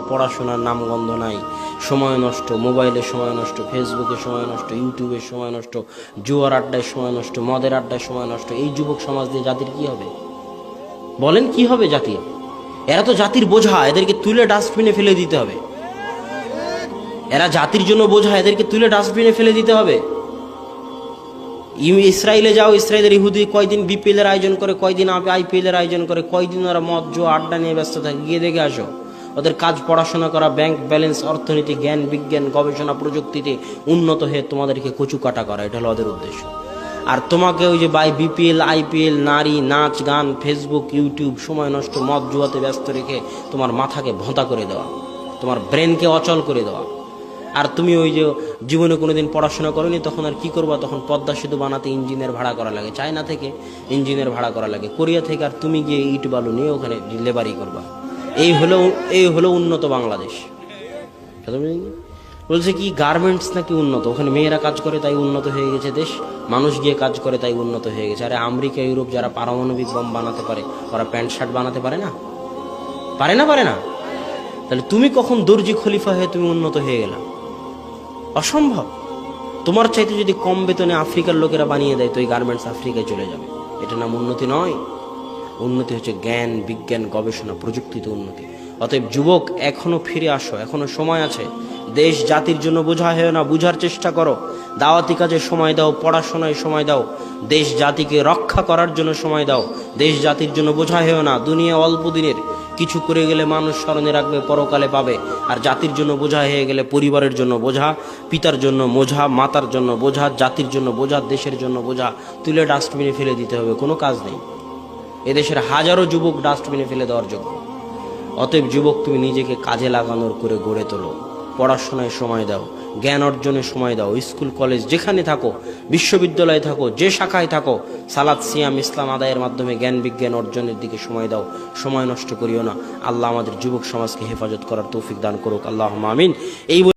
পড়াশোনার নামগন্ধ নাই, সময় নষ্ট, মোবাইলে সময় নষ্ট, ফেসবুকে সময় নষ্ট, ইউটিউবে সময় নষ্ট, জুয়ার আড্ডায় সময় নষ্ট, মদের আড্ডায় সময় নষ্ট। এই যুবক সমাজ দিয়ে জাতির কি হবে? বলেন কি হবে জাতির? এরা তো জাতির বোঝা, এদেরকে তুলে ডাস্টবিনে ফেলে দিতে হবে। এরা জাতির জন্য বোঝা, এদেরকে তুলে ডাস্টবিনে ফেলে দিতে হবে। ইসরায়েলে যাও, ইসরায়েলের ইহুদি কয়দিন বিপিএল এর আয়োজন করে, কয়দিন আইপিএল এর আয়োজন করে, কয়দিন ওরা মদ জুয়া আড্ডা নিয়ে ব্যস্ত থাকে, গিয়ে দেখে আসো। ওদের কাজ পড়াশোনা করা, ব্যাংক ব্যালেন্স, অর্থনীতি, জ্ঞান বিজ্ঞান, গবেষণা প্রযুক্তিতে উন্নত হয়ে তোমাদেরকে কচু কাটা করা, এটা হলো ওদের উদ্দেশ্য। আর তোমাকে ওই যে বিপিএল আইপিএল, নারী, নাচ গান, ফেসবুক ইউটিউব, সময় নষ্ট, মদ জুয়াতে ব্যস্ত রেখে তোমার মাথাকে ভোঁতা করে দেওয়া, তোমার ব্রেনকে অচল করে দেওয়া। আর তুমি ওই যে জীবনে কোনোদিন পড়াশোনা করোনি, তখন আর কি করবা? তখন পদ্মা সেতু বানাতে ইঞ্জিনিয়ার ভাড়া করা লাগে, চায়না থেকে ইঞ্জিনিয়ার ভাড়া করা লাগে, কোরিয়া থেকে, আর তুমি গিয়ে ইট বালু নিয়ে ওখানে লেবারি করবা। এই হলো উন্নত বাংলাদেশ। বলছে কি গার্মেন্টস নাকি উন্নত, ওখানে মেয়েরা কাজ করে তাই উন্নত হয়ে গেছে দেশ, মানুষ গিয়ে কাজ করে তাই উন্নত হয়ে গেছে। আরে আমেরিকা ইউরোপ যারা পারমাণবিক বম বানাতে পারে, ওরা প্যান্ট শার্ট বানাতে পারে না? পারে না? তাহলে তুমি কখন দর্জি খলিফা হয়ে তুমি উন্নত হয়ে গেলা? অসম্ভব। তোমার চাইতে যদি কম বেতনে আফ্রিকার লোকেরা বানিয়ে দেয়, তো এই গার্মেন্টস আফ্রিকায় চলে যাবে। এটা নাম উন্নতি নয়। উন্নতি হচ্ছে জ্ঞান বিজ্ঞান গবেষণা প্রযুক্তিতে উন্নতি। অতএব যুবক, এখনো ফিরে আসো, এখনো সময় আছে। দেশ জাতির জন্য বোঝা হয় না, বুঝার চেষ্টা করো। দাওয়াতি কাজে সময় দাও, পড়াশোনায় সময় দাও, দেশ জাতিকে রক্ষা করার জন্য সময় দাও। দেশ জাতির জন্য বোঝা হয় না। দুনিয়া অল্প দিনের, কিছু করে গেলে মানুষ স্মরণে রাখবে, পরকালে পাবে। আর জাতির জন্য বোঝা হয়ে গেলে পরিবারের জন্য বোঝা, পিতার জন্য বোঝা, মাতার জন্য বোঝা, জাতির জন্য বোঝা, দেশের জন্য বোঝা তুলে ডাস্টবিনে ফেলে দিতে হবে। কোনো কাজ নেই। এদেশের হাজারো যুবক ডাস্টবিনে ফেলে দেওয়ার যোগ্য। অতএব যুবক, তুমি নিজেকে কাজে লাগানোর করে গড়ে তোলো, পড়াশোনায় সময় দাও, জ্ঞান অর্জনে সময় দাও। স্কুল কলেজ যেখানে থাকো, বিশ্ববিদ্যালয়ে থাকো, যে শাখায় থাকো, সালাত সিয়াম ইসলাম আদায়ের মাধ্যমে জ্ঞান বিজ্ঞান অর্জনের দিকে সময় দাও। সময় নষ্ট করিও না। আল্লাহ আমাদের যুবক সমাজকে হেফাজত করার তৌফিক দান করুক। আল্লাহুম্মা আমিন। এই